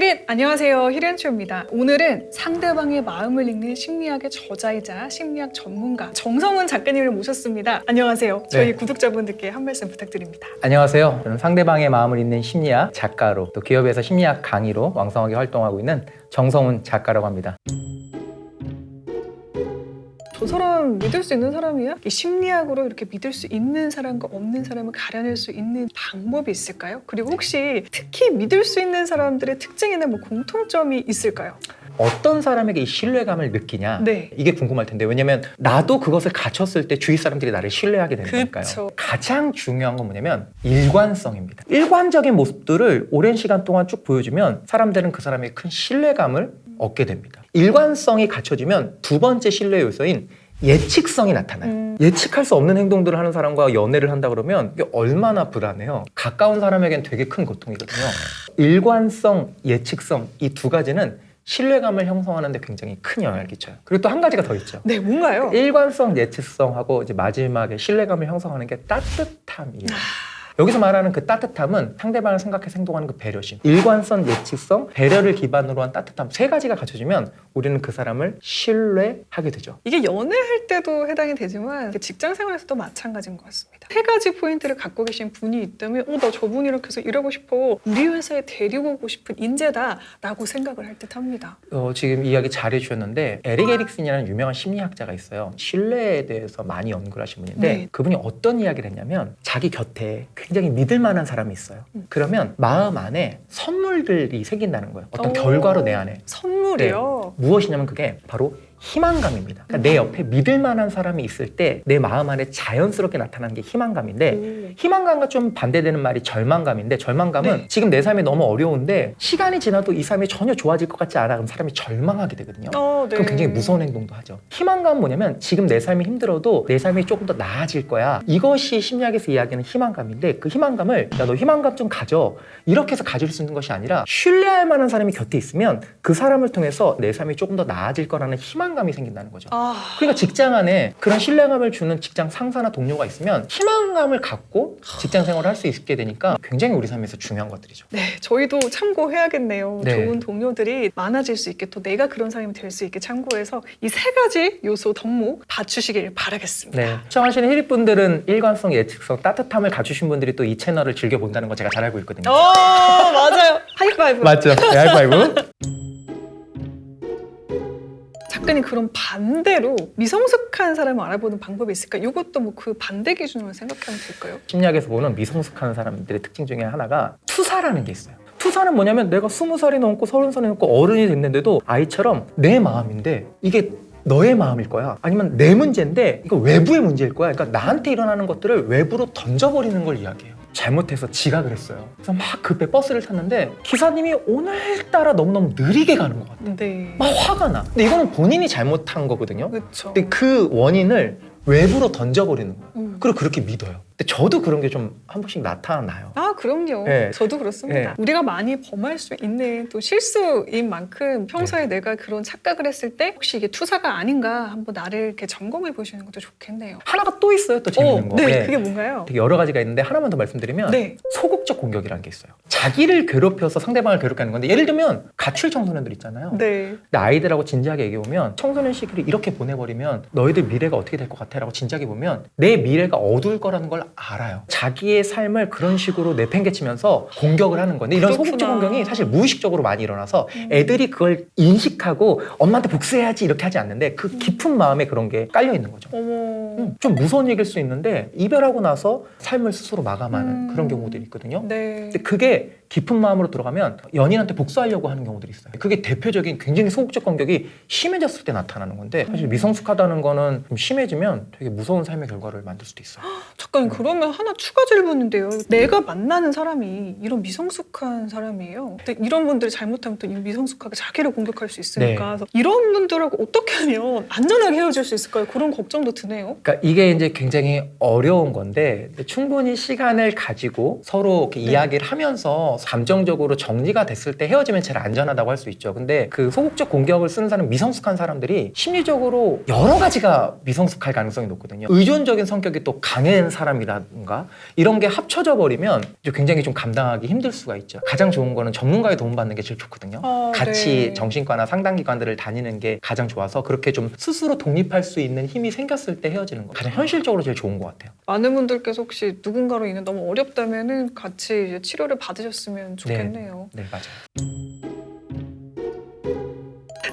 히린! 안녕하세요. 히렌초입니다. 오늘은 상대방의 마음을 읽는 심리학의 저자이자 심리학 전문가 정성훈 작가님을 모셨습니다. 안녕하세요. 저희 구독자분들께 한 말씀 부탁드립니다. 안녕하세요. 저는 상대방의 마음을 읽는 심리학 작가로 또 기업에서 심리학 강의로 왕성하게 활동하고 있는 정성훈 작가라고 합니다. 저 사람 믿을 수 있는 사람이야? 심리학으로 이렇게 믿을 수 있는 사람과 없는 사람을 가려낼 수 있는 방법이 있을까요? 그리고 혹시 특히 믿을 수 있는 사람들의 특징에는 뭐 공통점이 있을까요? 어떤 사람에게 이 신뢰감을 느끼냐? 네. 이게 궁금할 텐데, 왜냐면 나도 그것을 갖췄을 때 주위 사람들이 나를 신뢰하게 되는 그쵸. 거니까요. 가장 중요한 건 뭐냐면 일관성입니다. 일관적인 모습들을 오랜 시간 동안 쭉 보여주면 사람들은 그 사람에게 큰 신뢰감을 얻게 됩니다. 일관성이 갖춰지면 두 번째 신뢰 요소인 예측성이 나타나요. 예측할 수 없는 행동들을 하는 사람과 연애를 한다 그러면 이게 얼마나 불안해요. 가까운 사람에겐 되게 큰 고통이거든요. 일관성, 예측성 이 두 가지는 신뢰감을 형성하는 데 굉장히 큰 영향을 끼쳐요. 그리고 또 한 가지가 더 있죠. 네, 뭔가요? 일관성, 예측성하고 이제 마지막에 신뢰감을 형성하는 게 따뜻함이에요. 여기서 말하는 그 따뜻함은 상대방을 생각해서 행동하는 그 배려심, 일관성, 예측성, 배려를 기반으로 한 따뜻함 세 가지가 갖춰지면 우리는 그 사람을 신뢰하게 되죠. 이게 연애할 때도 해당이 되지만 직장 생활에서도 마찬가지인 것 같습니다. 세 가지 포인트를 갖고 계신 분이 있다면 나 저분이랑 계속 일하고 싶어, 우리 회사에 데리고 오고 싶은 인재다 라고 생각을 할 듯 합니다. 지금 이야기 잘 해주셨는데 에릭 에릭슨이라는 유명한 심리학자가 있어요. 신뢰에 대해서 많이 연구를 하신 분인데 네. 그분이 어떤 이야기를 했냐면 자기 곁에 굉장히 믿을 만한 사람이 있어요. 그러면 마음 안에 선물들이 생긴다는 거예요. 어떤 결과로 내 안에. 선물이요? 네. 무엇이냐면 그게 바로 희망감입니다. 그러니까 내 옆에 믿을 만한 사람이 있을 때 내 마음 안에 자연스럽게 나타나는 게 희망감인데 희망감과 좀 반대되는 말이 절망감인데 절망감은 네. 지금 내 삶이 너무 어려운데 시간이 지나도 이 삶이 전혀 좋아질 것 같지 않아. 그럼 사람이 절망하게 되거든요. 네. 그럼 굉장히 무서운 행동도 하죠. 희망감은 뭐냐면 지금 내 삶이 힘들어도 내 삶이 조금 더 나아질 거야. 이것이 심리학에서 이야기하는 희망감인데 그 희망감을 야, 너 희망감 좀 가져. 이렇게 해서 가질 수 있는 것이 아니라 신뢰할 만한 사람이 곁에 있으면 그 사람을 통해서 내 삶이 조금 더 나아질 거라는 희망감이 생긴다는 거죠. 그러니까 직장 안에 그런 신뢰감을 주는 직장 상사나 동료가 있으면 희망감을 갖고 직장 생활을 할 수 있게 되니까 굉장히 우리 삶에서 중요한 것들이죠. 네, 저희도 참고해야겠네요. 네. 좋은 동료들이 많아질 수 있게, 또 내가 그런 사람이 될 수 있게 참고해서 이 세 가지 요소 덕목 갖추시길 바라겠습니다. 네. 시청하시는 히릿분들은 일관성, 예측성, 따뜻함을 갖추신 분들이 또 이 채널을 즐겨본다는 거 제가 잘 알고 있거든요. 맞아요. 하이파이브. 맞죠? 네, 하이파이브. 작가님, 그럼 반대로 미성숙한 사람을 알아보는 방법이 있을까? 이것도 뭐 그 반대 기준으로 생각하면 될까요? 심리학에서 보는 미성숙한 사람들의 특징 중에 하나가 투사라는 게 있어요. 투사는 뭐냐면 내가 20살이 넘고 30살이 넘고 어른이 됐는데도 아이처럼 내 마음인데 이게 너의 마음일 거야. 아니면 내 문제인데 이거 외부의 문제일 거야. 그러니까 나한테 일어나는 것들을 외부로 던져버리는 걸 이야기해요. 잘못해서 지각을 했어요. 그래서 막 급해 버스를 탔는데 기사님이 오늘따라 너무너무 느리게 가는 것 같아. 네. 막 화가 나. 근데 이거는 본인이 잘못한 거거든요. 그렇죠. 근데 그 원인을 외부로 던져버리는 거예요. 그리고 그렇게 믿어요. 근데 저도 그런 게 좀 한 번씩 나타나요. 그럼요. 네. 저도 그렇습니다. 네. 우리가 많이 범할 수 있는 또 실수인 만큼 평소에 내가 그런 착각을 했을 때 혹시 이게 투사가 아닌가 한번 나를 이렇게 점검해 보시는 것도 좋겠네요. 하나가 또 있어요. 또 재밌는 거. 네, 그게 뭔가요? 되게 여러 가지가 있는데 하나만 더 말씀드리면 네. 소극적 공격이라는 게 있어요. 자기를 괴롭혀서 상대방을 괴롭게 하는 건데 예를 들면 가출 청소년들 있잖아요. 네. 근데 아이들하고 진지하게 얘기해보면 청소년 시기를 이렇게 보내버리면 너희들 미래가 어떻게 될 것 같아? 라고 진지하게 보면 내 미래가 어두울 거라는 걸 알아요. 자기의 삶을 그런 식으로 내팽개치면서 공격을 하는 건데 이런 그렇구나. 소극적 공격이 사실 무의식적으로 많이 일어나서 애들이 그걸 인식하고 엄마한테 복수해야지 이렇게 하지 않는데 그 깊은 마음에 그런 게 깔려 있는 거죠. 어머. 좀 무서운 얘기일 수 있는데 이별하고 나서 삶을 스스로 마감하는 그런 경우들이 있거든요. 네. 근데 그게 깊은 마음으로 들어가면 연인한테 복수하려고 하는 경우들이 있어요. 그게 대표적인 굉장히 소극적 공격이 심해졌을 때 나타나는 건데 사실 미성숙하다는 거는 좀 심해지면 되게 무서운 삶의 결과를 만들 수도 있어요. 잠깐, 그러면 하나 추가 질문인데요. 내가 만나는 사람이 이런 미성숙한 사람이에요. 근데 이런 분들이 잘못하면 또 이 미성숙하게 자기를 공격할 수 있으니까 네. 그래서 이런 분들하고 어떻게 하면 안전하게 헤어질 수 있을까요? 그런 걱정도 드네요. 그러니까 이게 이제 굉장히 어려운 건데 충분히 시간을 가지고 서로 이렇게 이야기를 하면서 감정적으로 정리가 됐을 때 헤어지면 제일 안전하다고 할 수 있죠. 근데 그 소극적 공격을 쓰는 사람, 미성숙한 사람들이 심리적으로 여러 가지가 미성숙할 가능성이 높거든요. 의존적인 성격이 또 강한 사람이라든가 이런 게 합쳐져 버리면 이제 굉장히 좀 감당하기 힘들 수가 있죠. 가장 좋은 거는 전문가의 도움 받는 게 제일 좋거든요. 같이 네. 정신과나 상담기관들을 다니는 게 가장 좋아서 그렇게 좀 스스로 독립할 수 있는 힘이 생겼을 때 헤어지는 거 가장 현실적으로 제일 좋은 것 같아요. 많은 분들께서 혹시 누군가로 인해 너무 어렵다면은 같이 이제 치료를 받으셨으면 좋겠네요. 네, 맞아요.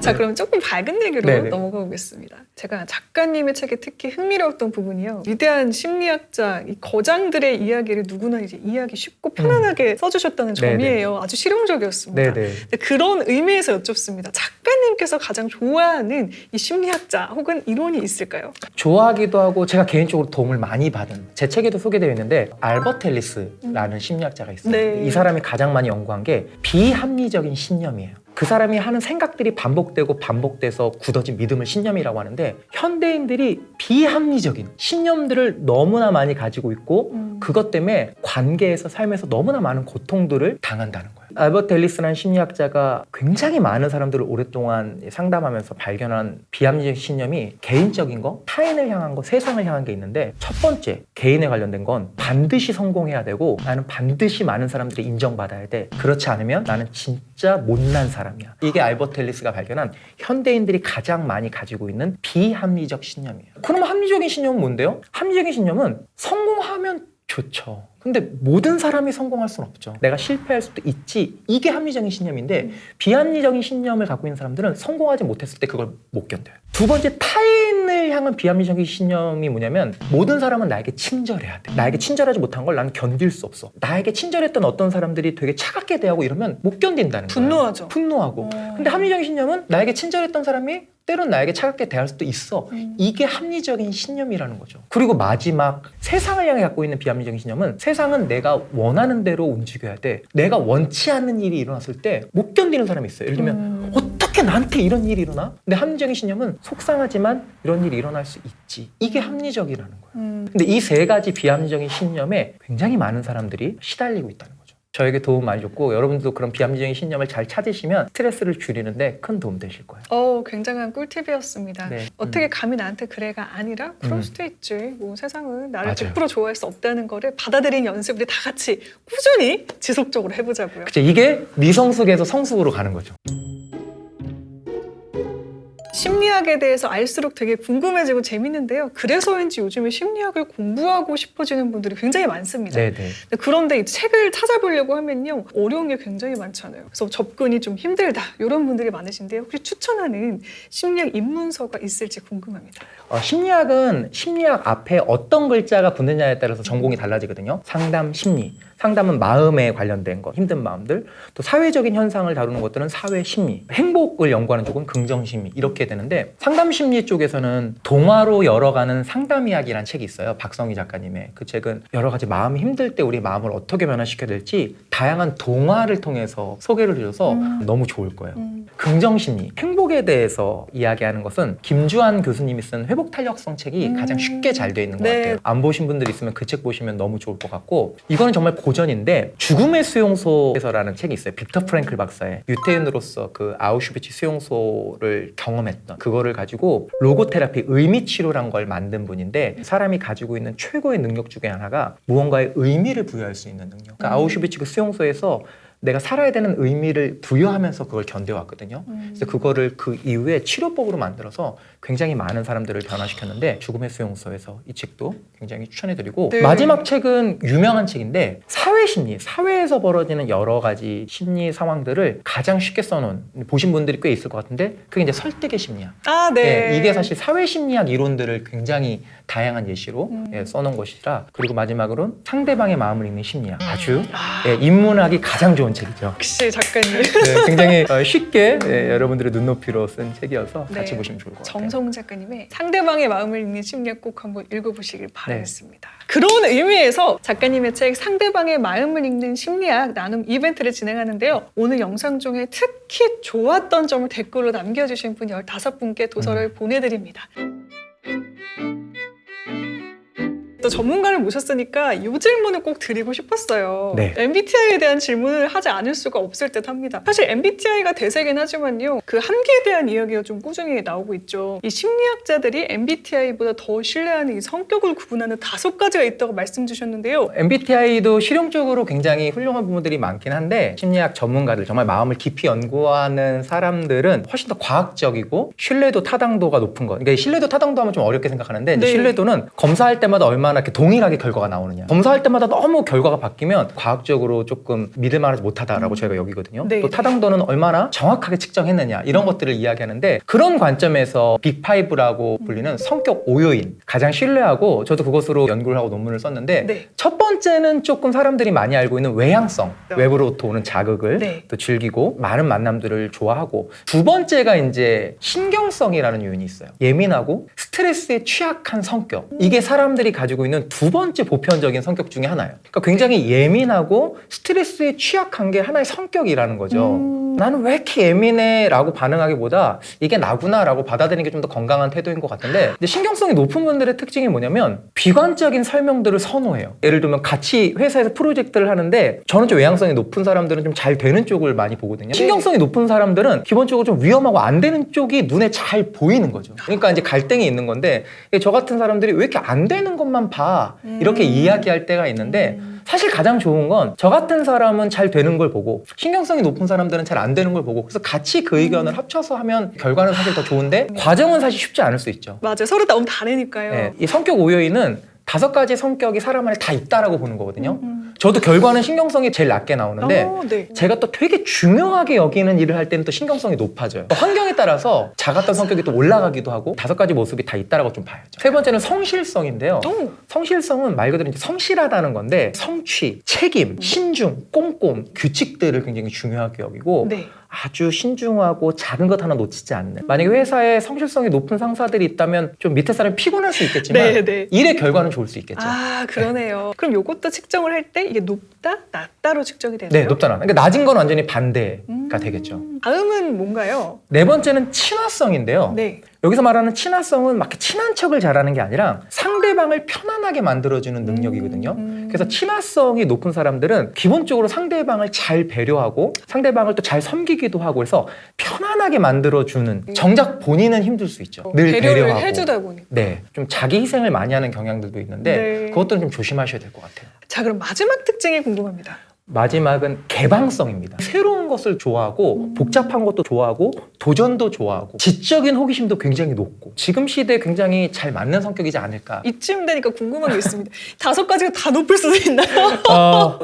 자, 그럼 조금 밝은 얘기로 네네. 넘어가 보겠습니다. 제가 작가님의 책에 특히 흥미로웠던 부분이요. 위대한 심리학자 이 거장들의 이야기를 누구나 이제 이해하기 쉽고 편안하게 써주셨다는 네네. 점이에요. 아주 실용적이었습니다. 네네. 근데 그런 의미에서 여쭙습니다. 작가님께서 가장 좋아하는 이 심리학자 혹은 이론이 있을까요? 좋아하기도 하고 제가 개인적으로 도움을 많이 받은 제 책에도 소개되어 있는데 알버트 앨리스라는 심리학자가 있어요. 네. 이 사람이 가장 많이 연구한 게 비합리적인 신념이에요. 그 사람이 하는 생각들이 반복되고 반복돼서 굳어진 믿음을 신념이라고 하는데 현대인들이 비합리적인 신념들을 너무나 많이 가지고 있고 그것 때문에 관계에서 삶에서 너무나 많은 고통들을 당한다는 거예요. 알버트 앨리스라는 심리학자가 굉장히 많은 사람들을 오랫동안 상담하면서 발견한 비합리적 신념이 개인적인 거, 타인을 향한 거, 세상을 향한 게 있는데 첫 번째, 개인에 관련된 건 반드시 성공해야 되고 나는 반드시 많은 사람들이 인정받아야 돼. 그렇지 않으면 나는 진짜 못난 사람이야. 이게 알버트 앨리스가 발견한 현대인들이 가장 많이 가지고 있는 비합리적 신념이에요. 그럼 합리적인 신념은 뭔데요? 합리적인 신념은 성공하면 좋죠. 근데 모든 사람이 성공할 수는 없죠. 내가 실패할 수도 있지. 이게 합리적인 신념인데 비합리적인 신념을 갖고 있는 사람들은 성공하지 못했을 때 그걸 못 견뎌요. 두 번째, 타인을 향한 비합리적인 신념이 뭐냐면 모든 사람은 나에게 친절해야 돼. 나에게 친절하지 못한 걸 나는 견딜 수 없어. 나에게 친절했던 어떤 사람들이 되게 차갑게 대하고 이러면 못 견딘다는 거예요. 분노하죠. 분노하고. 근데 합리적인 신념은 나에게 친절했던 사람이 때론 나에게 차갑게 대할 수도 있어. 이게 합리적인 신념이라는 거죠. 그리고 마지막, 세상을 향해 갖고 있는 비합리적인 신념은 세상은 내가 원하는 대로 움직여야 돼. 내가 원치 않는 일이 일어났을 때 못 견디는 사람이 있어요. 예를 들면 어떻게 나한테 이런 일이 일어나? 근데 합리적인 신념은 속상하지만 이런 일이 일어날 수 있지. 이게 합리적이라는 거예요. 근데 이 세 가지 비합리적인 신념에 굉장히 많은 사람들이 시달리고 있다는 거죠. 저에게 도움 많이 줬고 여러분들도 그런 비합리적인 신념을 잘 찾으시면 스트레스를 줄이는데 큰 도움 되실 거예요. 굉장한 꿀팁이었습니다. 네. 어떻게 감히 나한테 그래가 아니라 그럴 수도 있지. 뭐 세상은 나를 맞아요. 100% 좋아할 수 없다는 거를 받아들이는 연습 우리 다 같이 꾸준히 지속적으로 해보자고요. 그쵸, 이게 미성숙에서 성숙으로 가는 거죠. 심리학에 대해서 알수록 되게 궁금해지고 재밌는데요. 그래서인지 요즘에 심리학을 공부하고 싶어지는 분들이 굉장히 많습니다. 네네. 근데 그런데 이 책을 찾아보려고 하면요. 어려운 게 굉장히 많잖아요. 그래서 접근이 좀 힘들다. 이런 분들이 많으신데요. 혹시 추천하는 심리학 입문서가 있을지 궁금합니다. 심리학은 심리학 앞에 어떤 글자가 붙느냐에 따라서 전공이 달라지거든요. 상담 심리. 상담은 마음에 관련된 것, 힘든 마음들. 또 사회적인 현상을 다루는 것들은 사회 심리. 행복을 연구하는 쪽은 긍정 심리. 이렇게 되는데 상담 심리 쪽에서는 동화로 열어가는 상담 이야기라는 책이 있어요. 박성희 작가님의. 그 책은 여러 가지 마음이 힘들 때 우리 마음을 어떻게 변화시켜야 될지 다양한 동화를 통해서 소개를 해줘서 너무 좋을 거예요. 긍정 심리, 행복에 대해서 이야기하는 것은 김주한 교수님이 쓴 회복 탄력성 책이 가장 쉽게 잘 돼 있는 것 네. 같아요. 안 보신 분들 있으면 그 책 보시면 너무 좋을 것 같고 이거는 정말 고전인데 죽음의 수용소에서라는 책이 있어요. 빅터 프랭클 박사의 유태인으로서 그 아우슈비츠 수용소를 경험했던 그거를 가지고 로고테라피, 의미 치료란 걸 만든 분인데 사람이 가지고 있는 최고의 능력 중에 하나가 무언가에 의미를 부여할 수 있는 능력. 그러니까 아우슈비츠 그 수용소에서 내가 살아야 되는 의미를 부여하면서 그걸 견뎌왔거든요. 그래서 그거를 그 이후에 치료법으로 만들어서 굉장히 많은 사람들을 변화시켰는데 죽음의 수용소에서 이 책도 굉장히 추천해드리고 네. 마지막 책은 유명한 책인데 사회심리, 사회에서 벌어지는 여러 가지 심리 상황들을 가장 쉽게 써놓은 보신 분들이 꽤 있을 것 같은데 그게 이제 설득의 심리학. 네. 이게 사실 사회심리학 이론들을 굉장히 다양한 예시로 써놓은 것이라 그리고 마지막으로는 상대방의 마음을 읽는 심리학. 아주 인문학이 가장 좋은 책이죠. 역시 작가님. 네, 굉장히 쉽게 여러분들의 눈높이로 쓴 책이어서 네. 같이 보시면 좋을 것 같아요. 정성 작가님의 상대방의 마음을 읽는 심리학 꼭 한번 읽어보시길 바라겠습니다. 그런 의미에서 작가님의 책 상대방의 마음을 읽는 심리학 나눔 이벤트를 진행하는데요. 오늘 영상 중에 특히 좋았던 점을 댓글로 남겨주신 분 15분께 도서를 보내드립니다. 또 전문가를 모셨으니까 이 질문을 꼭 드리고 싶었어요. 네. MBTI에 대한 질문을 하지 않을 수가 없을 듯 합니다. 사실 MBTI가 대세긴 하지만요. 그 한계에 대한 이야기가 좀 꾸준히 나오고 있죠. 이 심리학자들이 MBTI보다 더 신뢰하는 이 성격을 구분하는 5가지가 있다고 말씀 주셨는데요. MBTI도 실용적으로 굉장히 훌륭한 부분들이 많긴 한데 심리학 전문가들, 정말 마음을 깊이 연구하는 사람들은 훨씬 더 과학적이고 신뢰도 타당도가 높은 거. 그러니까 신뢰도 타당도 하면 좀 어렵게 생각하는데 네. 신뢰도는 검사할 때마다 얼마나 이렇게 동일하게 결과가 나오느냐. 검사할 때마다 너무 결과가 바뀌면 과학적으로 조금 믿을 만하지 못하다라고 저희가 여기거든요. 네. 또 타당도는 얼마나 정확하게 측정했느냐 이런 것들을 이야기하는데 그런 관점에서 빅5라고 불리는 성격 5요인 가장 신뢰하고 저도 그것으로 연구를 하고 논문을 썼는데 네. 첫 번째는 조금 사람들이 많이 알고 있는 외향성, 네. 외부로부터 오는 자극을 네. 또 즐기고 많은 만남들을 좋아하고 두 번째가 이제 신경성이라는 요인이 있어요. 예민하고 스트레스에 취약한 성격. 이게 사람들이 가지고 있는 두 번째 보편적인 성격 중에 하나예요. 그러니까 굉장히 예민하고 스트레스에 취약한 게 하나의 성격이라는 거죠. 나는 왜 이렇게 예민해? 라고 반응하기보다 이게 나구나 라고 받아들이는 게 좀 더 건강한 태도인 것 같은데 근데 신경성이 높은 분들의 특징이 뭐냐면 비관적인 설명들을 선호해요. 예를 들면 같이 회사에서 프로젝트를 하는데 저는 좀 외향성이 높은 사람들은 좀 잘 되는 쪽을 많이 보거든요. 신경성이 높은 사람들은 기본적으로 좀 위험하고 안 되는 쪽이 눈에 잘 보이는 거죠. 그러니까 이제 갈등이 있는 건데 저 같은 사람들이 왜 이렇게 안 되는 것만 봐? 이렇게 이야기할 때가 있는데 사실 가장 좋은 건 저 같은 사람은 잘 되는 걸 보고 신경성이 높은 사람들은 잘 안 되는 걸 보고 그래서 같이 그 의견을 합쳐서 하면 결과는 사실 더 좋은데 과정은 사실 쉽지 않을 수 있죠. 맞아요. 서로 너무 다르니까요. 네, 이 성격 5요인은 5가지 성격이 사람 안에 다 있다라고 보는 거거든요. 저도 결과는 신경성이 제일 낮게 나오는데 네. 제가 또 되게 중요하게 여기는 일을 할 때는 또 신경성이 높아져요. 환경에 따라서 작았던 성격이 또 올라가기도 하고 5가지 모습이 다 있다라고 좀 봐야죠. 세 번째는 성실성인데요. 성실성은 말 그대로 이제 성실하다는 건데 성취, 책임, 신중, 꼼꼼, 규칙들을 굉장히 중요하게 여기고 네. 아주 신중하고 작은 것 하나 놓치지 않는. 만약에 회사에 성실성이 높은 상사들이 있다면 좀 밑에 사람이 피곤할 수 있겠지만 네. 일의 결과는 좋을 수 있겠죠. 아, 그러네요. 그럼 요것도 측정을 할 때 이게 높다, 낮다로 측정이 되나요? 네, 높다. 그러니까 낮은 건 완전히 반대가 되겠죠. 다음은 뭔가요? 네 번째는 친화성인데요. 네. 여기서 말하는 친화성은 막 친한 척을 잘하는 게 아니라 상대방을 편안하게 만들어주는 능력이거든요. 그래서 친화성이 높은 사람들은 기본적으로 상대방을 잘 배려하고 상대방을 또 잘 섬기기도 하고 그래서 편안하게 만들어주는 정작 본인은 힘들 수 있죠. 늘 배려를 배려하고. 해주다 보니까. 네, 좀 자기 희생을 많이 하는 경향들도 있는데 네. 그것들은 좀 조심하셔야 될 것 같아요. 자, 그럼 마지막 특징이 궁금합니다. 마지막은 개방성입니다. 새로운 것을 좋아하고 복잡한 것도 좋아하고 도전도 좋아하고 지적인 호기심도 굉장히 높고 지금 시대에 굉장히 잘 맞는 성격이지 않을까. 이쯤 되니까 궁금한 게 있습니다. 5가지가 다 높을 수도 있나요?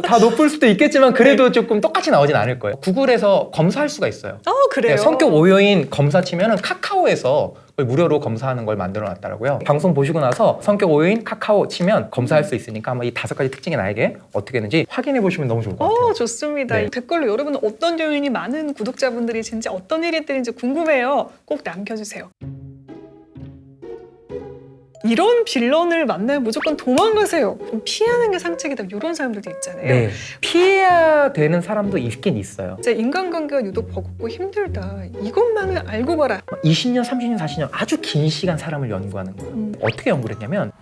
다 높을 수도 있겠지만 그래도 조금 똑같이 나오진 않을 거예요. 구글에서 검사할 수가 있어요. 그래요? 네, 성격 5요인 검사 치면은 카카오에서 그걸 무료로 검사하는 걸 만들어 놨더라고요. 방송 보시고 나서 성격 5요인 카카오 치면 검사할 수 있으니까 한번 이 5가지 특징이 나에게 어떻게 되는지 확인해 보시면 너무 좋을 것 같아요. 좋습니다. 네. 댓글로 여러분은 어떤 요인이 많은 구독자분들이 진짜 어떤 일이 있는지 궁금해요. 꼭 남겨주세요. 이런 빌런을 만나면 무조건 도망가세요. 좀 피하는 게 상책이다. 이런 사람들도 있잖아요. 네, 피해야 되는 사람도 있긴 있어요. 진짜 인간관계가 유독 버겁고 힘들다. 이것만은 알고 봐라. 20년, 30년, 40년 아주 긴 시간 사람을 연구하는 거예요. 어떻게 연구를 했냐면